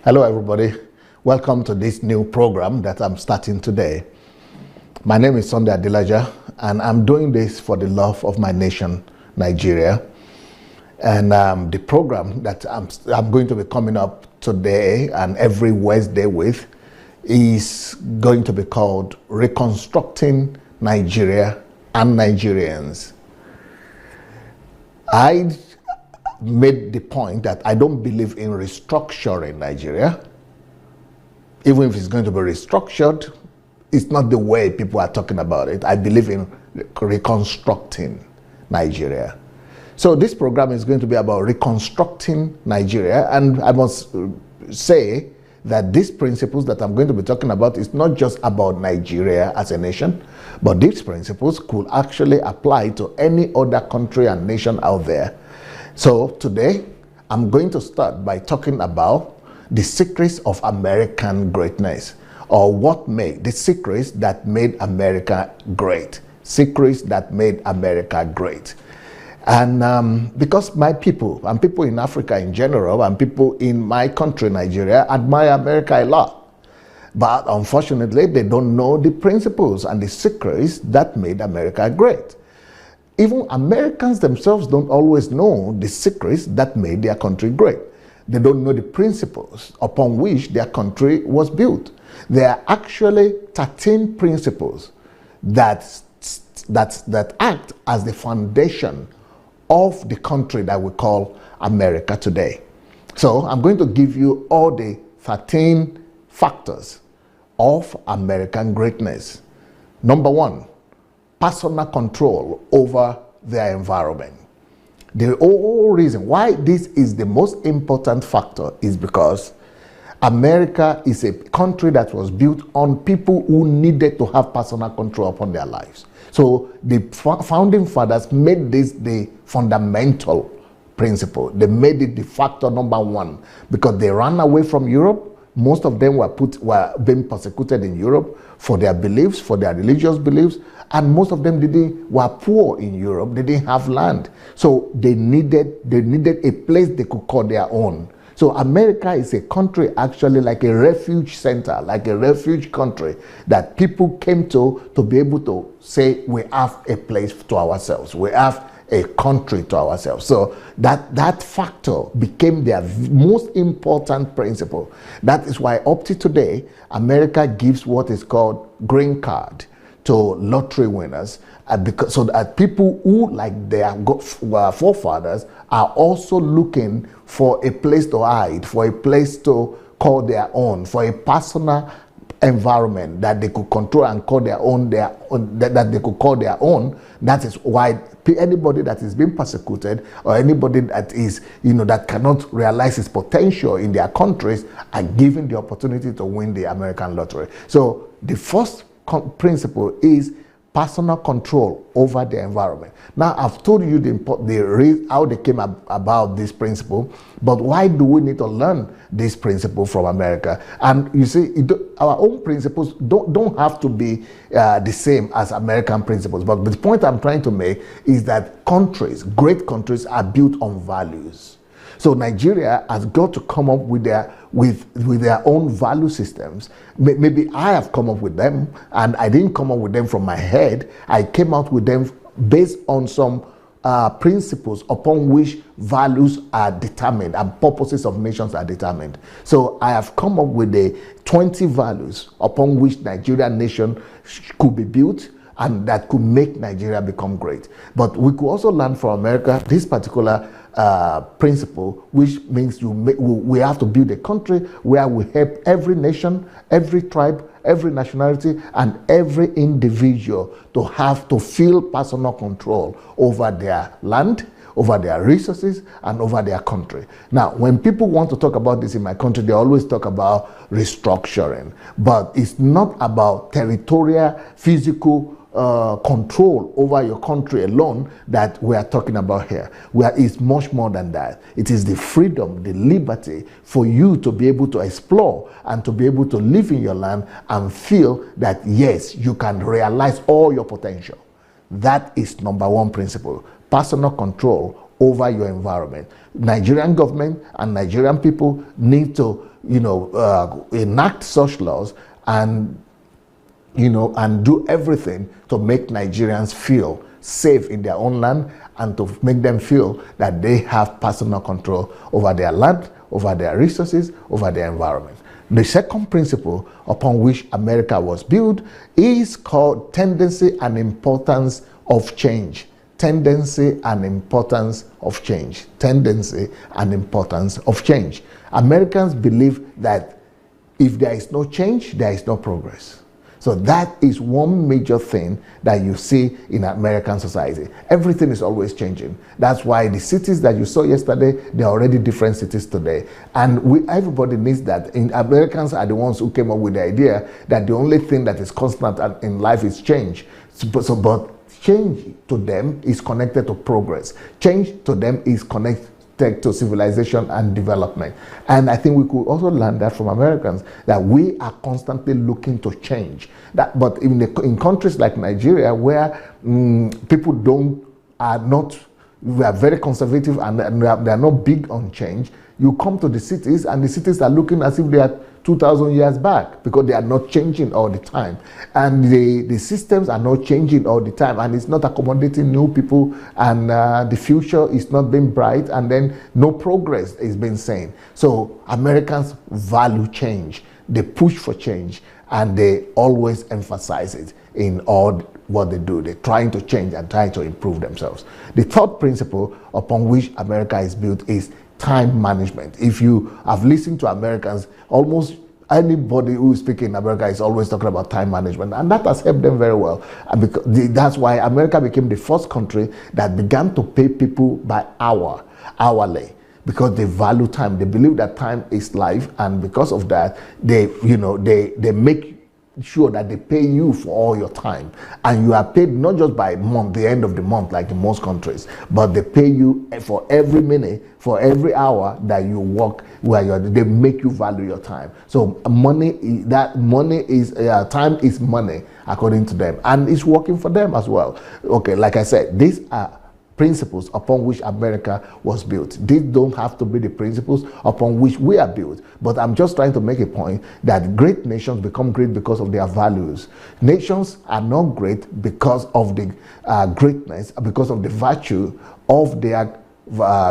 Hello everybody, welcome to this new program that I'm starting today. My name is Adelaja and I'm doing this for the love of my nation, Nigeria. And the program that I'm going to be coming up today and every Wednesday with is going to be called Reconstructing Nigeria and Nigerians. I made the point that I don't believe in restructuring Nigeria. Even if it's going to be restructured, it's not the way people are talking about it. I believe in reconstructing Nigeria. So this program is going to be about reconstructing Nigeria, and I must say that these principles that I'm going to be talking about is not just about Nigeria as a nation, but these principles could actually apply to any other country and nation out there. So today, I'm going to start by talking about the secrets of American greatness, or the secrets that made America great. Secrets that made America great. And because my people, and people in Africa in general, and people in my country, Nigeria, admire America a lot. But unfortunately, they don't know the principles and the secrets that made America great. Even Americans themselves don't always know the secrets that made their country great. They don't know the principles upon which their country was built. There are actually 13 principles that act as the foundation of the country that we call America today. So I'm going to give you all the 13 factors of American greatness. Number one, personal control over their environment. The whole reason why this is the most important factor is because America is a country that was built on people who needed to have personal control upon their lives. So the founding fathers made this the fundamental principle. They made it the factor number one because they ran away from Europe. Most of them were being persecuted in Europe for their beliefs, for their religious beliefs, and most of them were poor in Europe. They didn't have land, so they needed a place they could call their own. So America is a country actually like a refuge center, like a refuge country that people came to be able to say we have a place to ourselves. We have a country to ourselves. So that factor became their most important principle. That is why up to today, America gives what is called green card to lottery winners, so that people who, like their forefathers, are also looking for a place to hide, for a place to call their own, for a personal environment that they could control and call their own, that they could call their own. That is why anybody that is being persecuted, or anybody that is, that cannot realize its potential in their countries, are given the opportunity to win the American lottery. So the first principle is personal control over the environment. Now, I've told you how they came about this principle, but why do we need to learn this principle from America? And you see, our own principles don't have to be the same as American principles. But the point I'm trying to make is that great countries, are built on values. So Nigeria has got to come up with their own value systems. Maybe I have come up with them, and I didn't come up with them from my head. I came out with them based on some principles upon which values are determined and purposes of nations are determined. So I have come up with the 20 values upon which Nigerian nation could be built, and that could make Nigeria become great. But we could also learn from America this particular principle, which means we have to build a country where we help every nation, every tribe, every nationality, and every individual to feel personal control over their land, over their resources, and over their country. Now, when people want to talk about this in my country, they always talk about restructuring, but it's not about territorial, physical control over your country alone that we are talking about here. It's much more than that. It is the freedom, the liberty for you to be able to explore and to be able to live in your land and feel that, yes, you can realize all your potential. That is number one principle. Personal control over your environment. Nigerian government and Nigerian people need to enact such laws and and do everything to make Nigerians feel safe in their own land and to make them feel that they have personal control over their land, over their resources, over their environment. The second principle upon which America was built is called tendency and importance of change. Tendency and importance of change. Tendency and importance of change. Americans believe that if there is no change, there is no progress. So that is one major thing that you see in American society. Everything is always changing. That's why the cities that you saw yesterday, they're already different cities today. And everybody needs that. Americans are the ones who came up with the idea that the only thing that is constant in life is change. But change to them is connected to progress. Change to them is connected to civilization and development. And I think we could also learn that from Americans, that we are constantly looking to change. But in countries like Nigeria, where people we are very conservative and they are not big on change, you come to the cities and the cities are looking as if they are 2,000 years back because they are not changing all the time. And the systems are not changing all the time, and it's not accommodating new people, and the future is not being bright, and then no progress is being seen. So Americans value change. They push for change, and they always emphasize it in all what they do. They're trying to change and trying to improve themselves. The third principle upon which America is built is time management. If you have listened to Americans, almost anybody who is speaking in America is always talking about time management, and that has helped them very well. And that's why America became the first country that began to pay people by hourly, because they value time. They believe that time is life, and because of that, they make sure that they pay you for all your time, and you are paid not just by month, the end of the month like in most countries, but they pay you for every minute, for every hour that you work where they make you value your time. So time is money according to them, and it's working for them as well. Okay, like I said, these are principles upon which America was built. These don't have to be the principles upon which we are built, but I'm just trying to make a point that great nations become great because of their values. Nations are not great because of the greatness, because of the virtue of their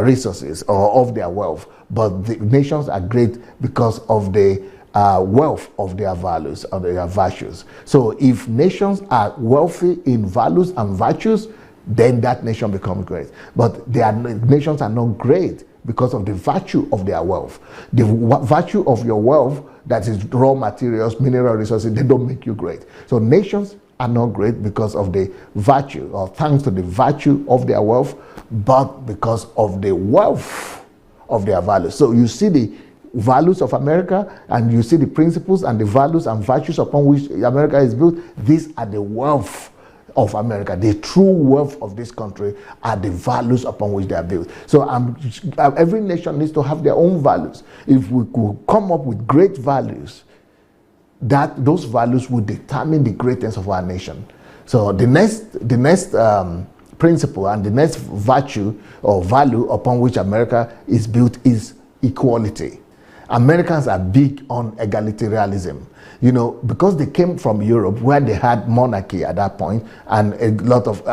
resources or of their wealth, but the nations are great because of the wealth of their values, of their virtues. So if nations are wealthy in values and virtues, then that nation becomes great. But nations are not great because of the virtue of their wealth. The virtue of your wealth, that is raw materials, mineral resources, they don't make you great. So nations are not great because of the virtue, or thanks to the virtue of their wealth, but because of the wealth of their values. So you see the values of America, and you see the principles and the values and virtues upon which America is built. These are the wealth of America. The true wealth of this country are the values upon which they are built. So every nation needs to have their own values. If we could come up with great values, those values will determine the greatness of our nation. So the next principle and the next virtue or value upon which America is built is equality. Americans are big on egalitarianism. Because they came from Europe, where they had monarchy at that point, and a lot of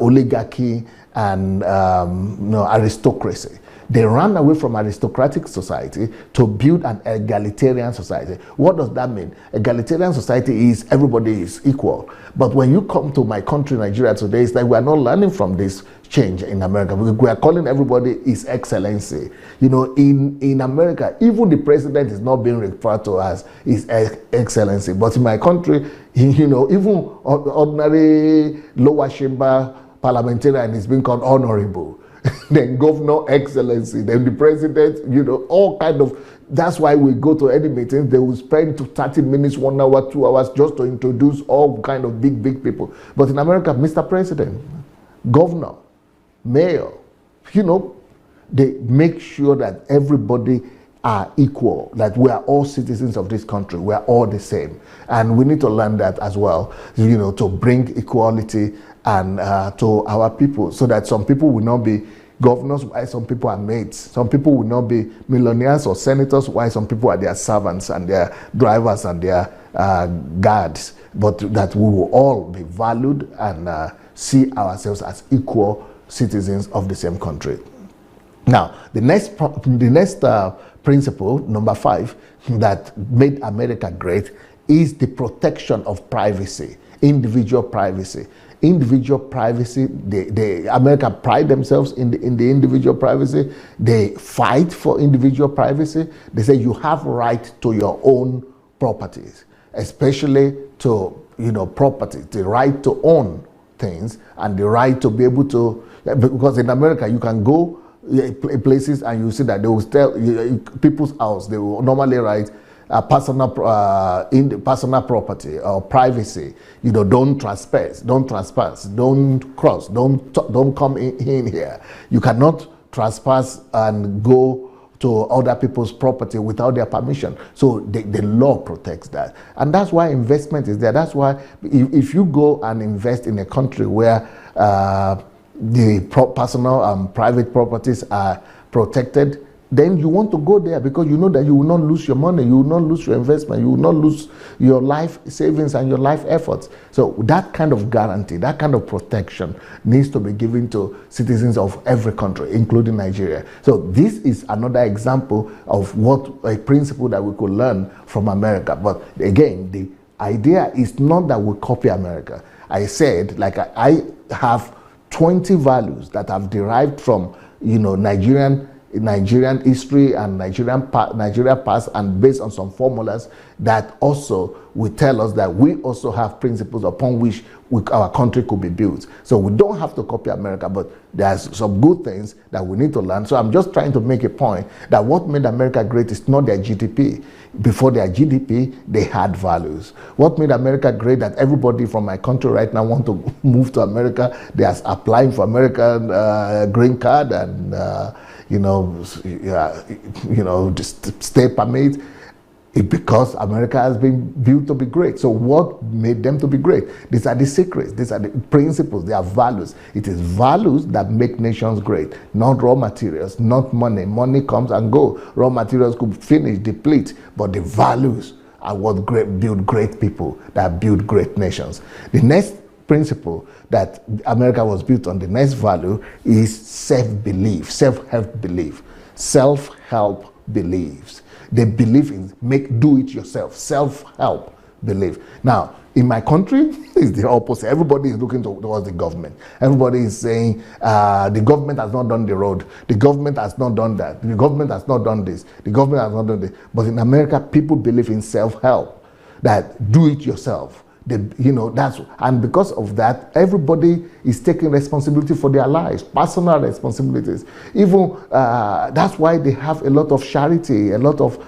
oligarchy and aristocracy. They ran away from aristocratic society to build an egalitarian society. What does that mean? Egalitarian society is everybody is equal. But when you come to my country, Nigeria, today, it's like we are not learning from this change in America. We are calling everybody His Excellency. In America, even the president is not being referred to as His Excellency. But in my country, even ordinary lower chamber parliamentarian is being called honorable. Then Governor Excellency, then the president, all kind of. That's why we go to any meetings, they will spend 30 minutes, 1 hour, 2 hours just to introduce all kind of big people. But in America, Mr. President, Governor, Mayor, they make sure that everybody are equal, that we are all citizens of this country, we are all the same. And we need to learn that as well, to bring equality and to our people, so that some people will not be governors, why some people are maids. Some people will not be millionaires or senators, why some people are their servants and their drivers and their guards. But that we will all be valued and see ourselves as equal citizens of the same country. Now, the next principle, number 5, that made America great is the protection of privacy, individual privacy. Individual privacy, America pride themselves in the individual privacy. They fight for individual privacy. They say you have right to your own properties, especially to property, the right to own things and the right to be able to, because in America you can go places and you see that they will tell people's house, they will normally write personal property or privacy. Don't trespass, don't cross, don't come in here. You cannot trespass and go to other people's property without their permission. So the law protects that. And that's why investment is there. That's why if you go and invest in a country where the personal and private properties are protected, then you want to go there because you know that you will not lose your money, you will not lose your investment, you will not lose your life savings and your life efforts. So that kind of guarantee, that kind of protection needs to be given to citizens of every country, including Nigeria. So this is another example of a principle that we could learn from America. But again, the idea is not that we copy America. I said, like I have 20 values that I've derived from Nigerian history and Nigeria past, and based on some formulas that also will tell us that we also have principles upon which our country could be built. So we don't have to copy America, but there's some good things that we need to learn. So I'm just trying to make a point that what made America great is not their GDP. Before their GDP, they had values. What made America great that everybody from my country right now want to move to America, they are applying for American green card and just stay permit, because America has been built to be great. So what made them to be great? These are the secrets, these are the principles, they are values. It is values that make nations great, not raw materials, not money. Money comes and goes. Raw materials could finish, deplete, but the values are what build great people, that build great nations. The next principle that America was built on, the next value, is self-belief, self-help belief. Self-help beliefs. They believe in do it yourself, self-help belief. Now, in my country, it's the opposite. Everybody is looking towards the government. Everybody is saying, the government has not done the road. The government has not done that. The government has not done this. The government has not done this. But in America, people believe in self-help, that do it yourself. And because of that, everybody is taking responsibility for their lives, personal responsibilities. Even that's why they have a lot of charity, a lot of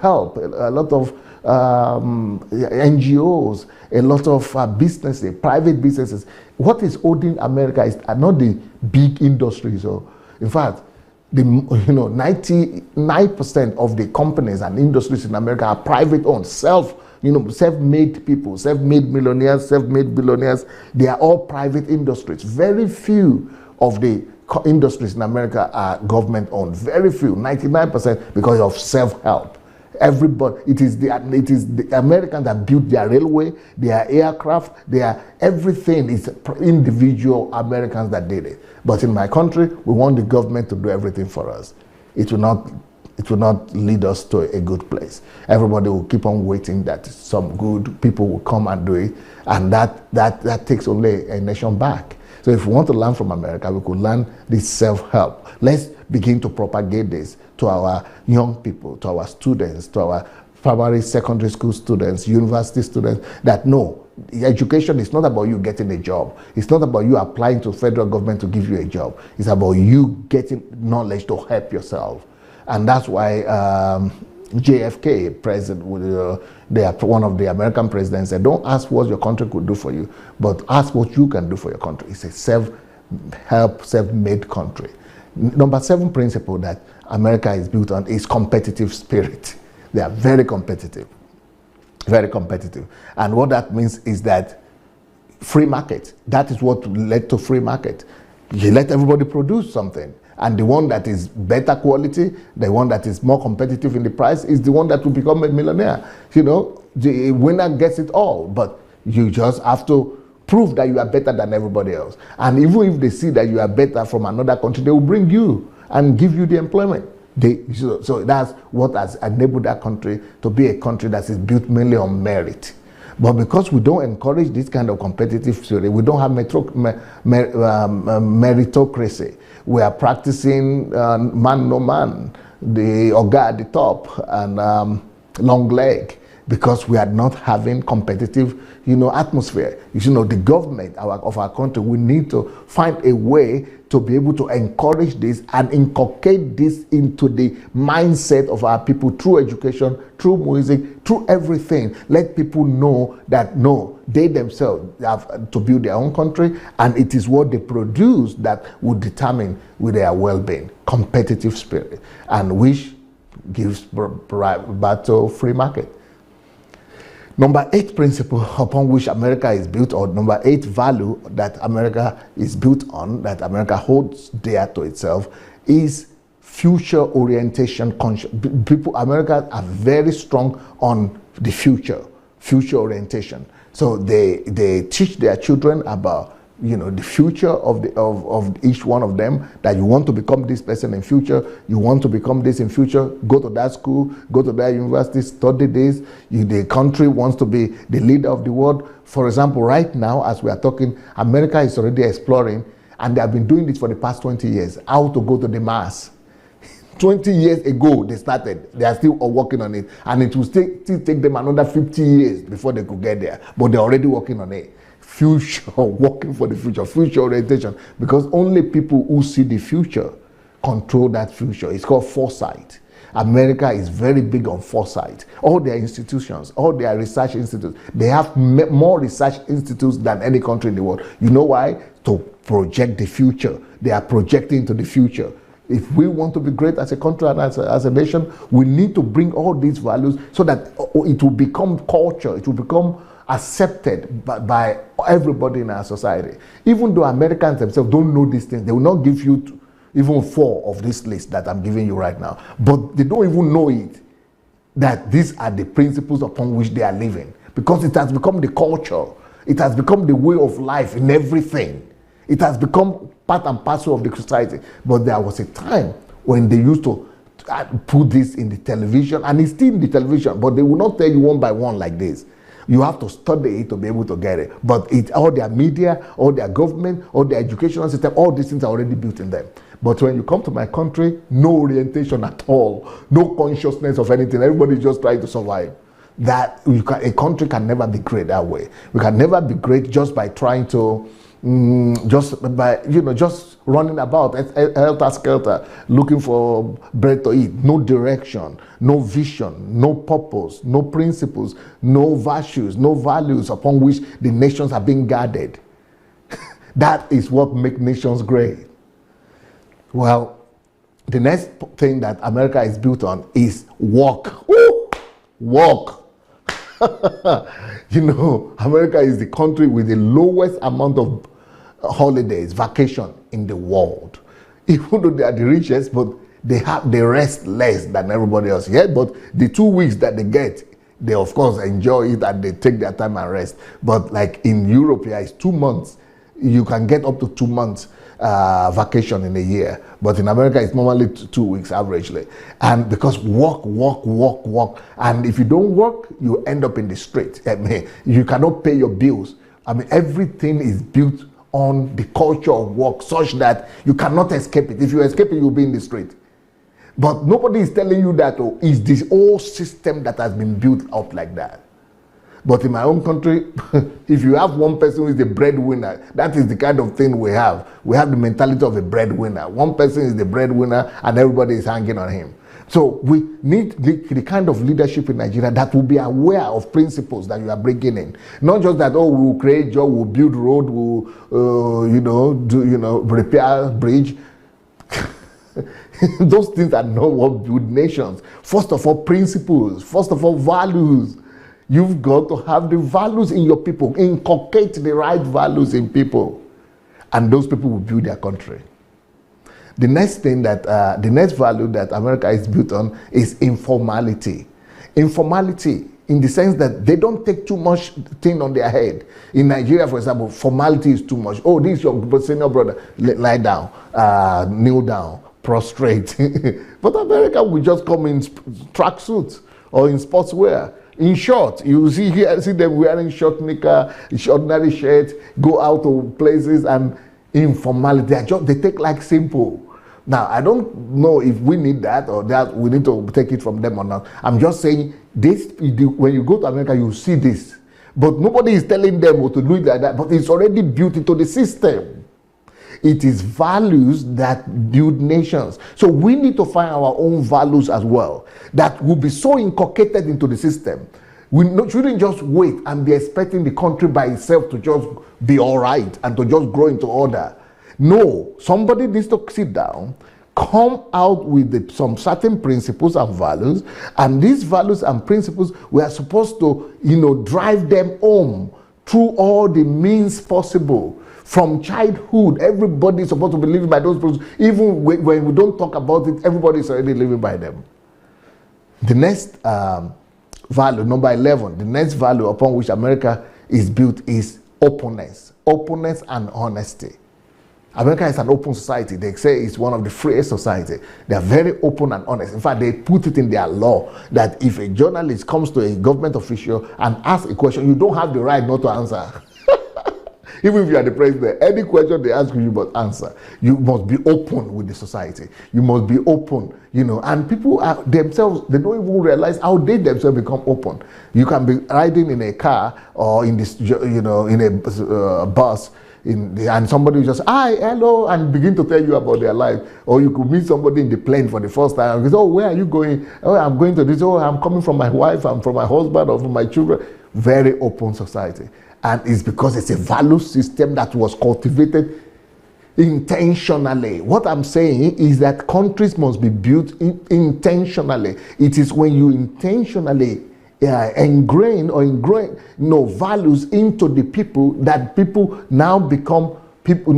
help, a lot of NGOs, a lot of businesses, private businesses. What is holding America is not the big industries. In fact, 99% of the companies and industries in America are private owned, self-made people, self-made millionaires, self-made billionaires. They are all private industries. Very few of the industries in America are government owned. Very few, 99%, because of self-help. Everybody, it is the Americans that built their railway, their aircraft, everything is individual Americans that did it. But in my country, we want the government to do everything for us. It will not lead us to a good place. Everybody will keep on waiting that some good people will come and do it, and that takes only a nation back. So if we want to learn from America, we could learn this self-help. Let's begin to propagate this to our young people, to our students, to our primary, secondary school students, university students, that no, education is not about you getting a job. It's not about you applying to federal government to give you a job. It's about you getting knowledge to help yourself. And that's why JFK, president, one of the American presidents, said, don't ask what your country could do for you, but ask what you can do for your country. It's a self-help, self-made country. Number 7 principle that America is built on is competitive spirit. They are very competitive. Very competitive. And what that means is that free market, that is what led to free market. You let everybody produce something. And the one that is better quality, the one that is more competitive in the price, is the one that will become a millionaire. You know, the winner gets it all. But you just have to prove that you are better than everybody else. And even if they see that you are better from another country, they will bring you and give you the employment. So that's what has enabled that country to be a country that is built mainly on merit. But because we don't encourage this kind of competitive spirit, we don't have meritocracy. We are practicing man no man, the oga at the top, and long leg, because we are not having competitive, atmosphere. The government of our country, we need to find a way to be able to encourage this and inculcate this into the mindset of our people through education, through music, through everything. Let people know that no, they themselves have to build their own country, and it is what they produce that will determine with their well-being. Competitive spirit, and which gives birth to free market. Number 8 principle upon which America is built, or number 8 value that America is built on, that America holds dear to itself, is future orientation. Americans are very strong on the future orientation. So they teach their children about the future of each one of them, that you want to become this person in future, you want to become this in future, go to that school, go to that university, study this. The country wants to be the leader of the world. For example, right now, as we are talking, America is already exploring, and they have been doing this for the past 20 years, how to go to the Mars. 20 years ago, they started. They are still working on it, and it will still take them another 50 years before they could get there, but they're already working on it. Future, working for the future orientation, because only people who see the future control that future. It's called foresight. America is very big on foresight. All their institutions, all their research institutes, they have more research institutes than any country in the world. You know why? To project the future. They are projecting to the future. If we want to be great as a country and as a nation, we need to bring all these values so that it will become culture. It will become accepted by everybody in our society. Even though Americans themselves don't know these things, they will not give you even 4 of this list that I'm giving you right now. But they don't even know it, that these are the principles upon which they are living. Because it has become the culture. It has become the way of life in everything. It has become part and parcel of the society. But there was a time when they used to put this in the television, and it's still in the television, but they will not tell you one by one like this. You have to study it to be able to get it. But all their media, all their government, all their educational system, all these things are already built in them. But when you come to my country, no orientation at all, no consciousness of anything. Everybody just trying to survive. A country can never be great that way. We can never be great just by trying to, just running about helter-skelter, looking for bread to eat. No direction, no vision, no purpose, no principles, no virtues, no values upon which the nations are being guarded. That is what makes nations great. Well, the next thing that America is built on is work. Woo! Work. America is the country with the lowest amount of holidays, vacation in the world. Even though they are the richest, but they rest less than everybody else. Yeah, but the 2 weeks that they get, they of course enjoy it and they take their time and rest. But like in Europe, it's 2 months. You can get up to 2 months vacation in a year, but in America it's normally 2 weeks averagely. And because work, and if you don't work, you end up in the street. You cannot pay your bills. Everything is built on the culture of work, such that you cannot escape it. If you escape it, you'll be in the street. But nobody is telling you that. It's this whole system that has been built up like that. But in my own country, if you have one person who is the breadwinner, that is the kind of thing we have. We have the mentality of a breadwinner. One person is the breadwinner and everybody is hanging on him. So we need the kind of leadership in Nigeria that will be aware of principles that you are bringing in. Not just that, we will create job, we'll build road, we'll repair bridge. Those things are not what build nations. First of all, principles. First of all, values. You've got to have the values in your people. Inculcate the right values in people. And those people will build their country. The next thing that, the next value that America is built on is informality. Informality in the sense that they don't take too much thing on their head. In Nigeria, for example, formality is too much. Oh, this is your senior brother. Lie down, kneel down, prostrate. But America will just come in tracksuits or in sportswear. In short, you see them wearing short knicker, ordinary shirt, go out to places, and informality. They take like simple. Now, I don't know if we need that or that we need to take it from them or not. I'm just saying this, when you go to America, you see this. But nobody is telling them to do it like that, but it's already built into the system. It is values that build nations. So we need to find our own values as well that will be so inculcated into the system. We shouldn't just wait and be expecting the country by itself to just be all right and to just grow into order. No, somebody needs to sit down, come out with some certain principles and values, and these values and principles, we are supposed to, drive them home through all the means possible. From childhood, everybody is supposed to be living by those principles. Even when we don't talk about it, everybody is already living by them. The next value, number 11, the next value upon which America is built is openness. Openness and honesty. America is an open society. They say it's one of the freest societies. They are very open and honest. In fact, they put it in their law that if a journalist comes to a government official and asks a question, you don't have the right not to answer. Even if you are the president, any question they ask you, you must answer. You must be open with the society. You must be open, and people are themselves, they don't even realize how they themselves become open. You can be riding in a car or in this, in a bus, and somebody will just, hi, hello, and begin to tell you about their life. Or you could meet somebody in the plane for the first time and say, oh, where are you going? Oh, I'm going to this. Oh, I'm coming from my wife, I'm from my husband, or from my children. Very open society. And it's because it's a value system that was cultivated intentionally. What I'm saying is that countries must be built intentionally. It is when you intentionally ingrain values into the people that people now become people.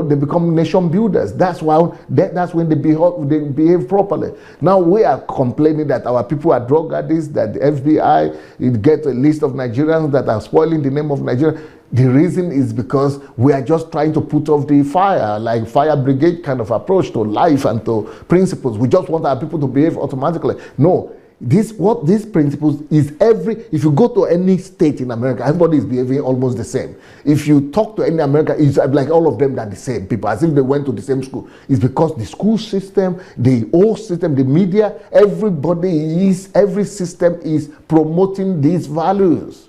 They become nation builders. That's why that's when they behave properly. Now we are complaining that our people are drug addicts, that the FBI get a list of Nigerians that are spoiling the name of Nigeria. The reason is because we are just trying to put off the fire, like fire brigade kind of approach to life and to principles. We just want our people to behave automatically. No. These principles is if you go to any state in America, everybody is behaving almost the same. If you talk to any American, it's like all of them are the same people, as if they went to the same school. It's because the school system, the old system, the media, every system is promoting these values.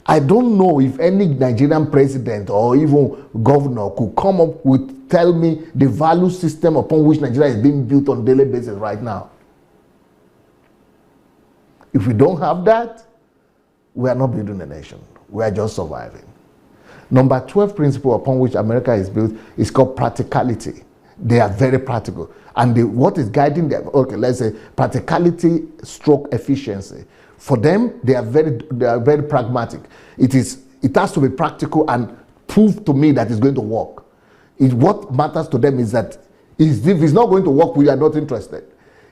I don't know if any Nigerian president or even governor could come up with, tell me the value system upon which Nigeria is being built on a daily basis right now. If we don't have that, we are not building a nation. We are just surviving. Number 12 principle upon which America is built is called practicality. They are very practical. And what is guiding them, let's say practicality stroke efficiency. For them, they are very pragmatic. It has to be practical and prove to me that it's going to work. What matters to them is that if it's not going to work, we are not interested.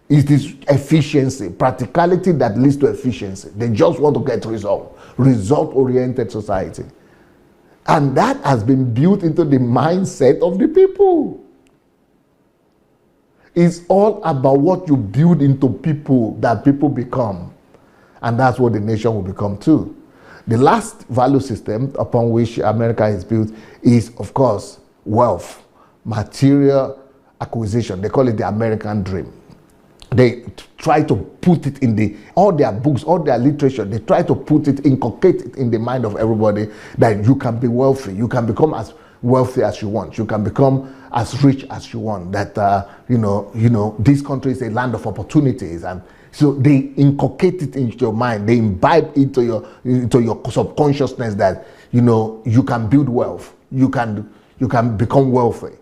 It is efficiency, practicality that leads to efficiency. They just want to get result-oriented society. And that has been built into the mindset of the people. It's all about what you build into people that people become. And that's what the nation will become too. The last value system upon which America is built is, of course, wealth, material acquisition. They call it the American dream. They try to put it in all their books, all their literature, they try to inculcate it in the mind of everybody that you can be wealthy, you can become as wealthy as you want, you can become as rich as you want, that, this country is a land of opportunities. And so they inculcate it into your mind, they imbibe into your subconsciousness that, you can build wealth, you can become wealthy.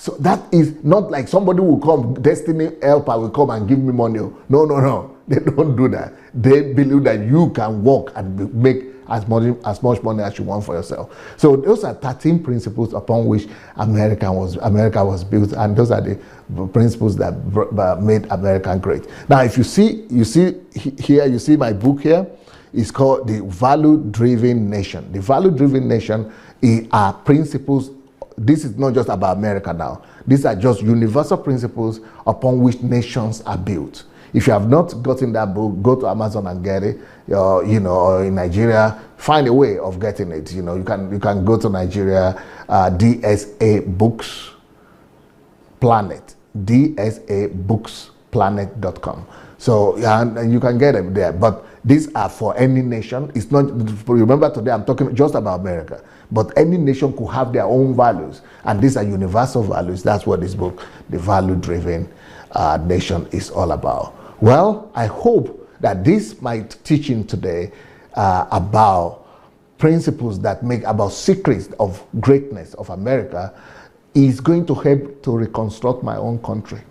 So that is not like somebody will come, destiny helper will come and give me money. No. They don't do that. They believe that you can work and make as much money as you want for yourself. So those are 13 principles upon which America was built, and those are the principles that made America great. Now, if you see here, you see my book here. It's called The Value-Driven Nation. The Value-Driven Nation are principles. This is not just about America now. These are just universal principles upon which nations are built. If you have not gotten that book, go to Amazon and get it. Or in Nigeria, find a way of getting it. You can go to Nigeria, DSA Books Planet, dsabooksplanet.com. So and you can get them there. But these are for any nation. It's not, remember today I'm talking just about America, but any nation could have their own values, and these are universal values. That's what this book, The Value-Driven Nation, is all about. Well, I hope that my teaching today about principles about secrets of greatness of America is going to help to reconstruct my own country.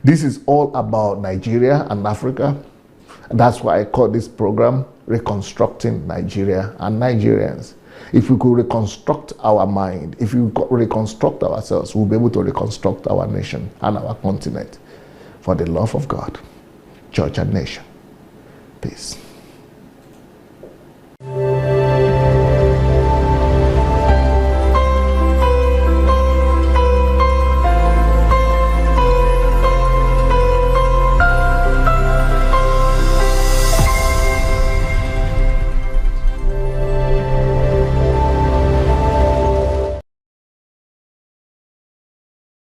This is all about Nigeria and Africa. That's why I call this program Reconstructing Nigeria and Nigerians. If we could reconstruct our mind, if we could reconstruct ourselves, we'll be able to reconstruct our nation and our continent for the love of God, church and nation. Peace.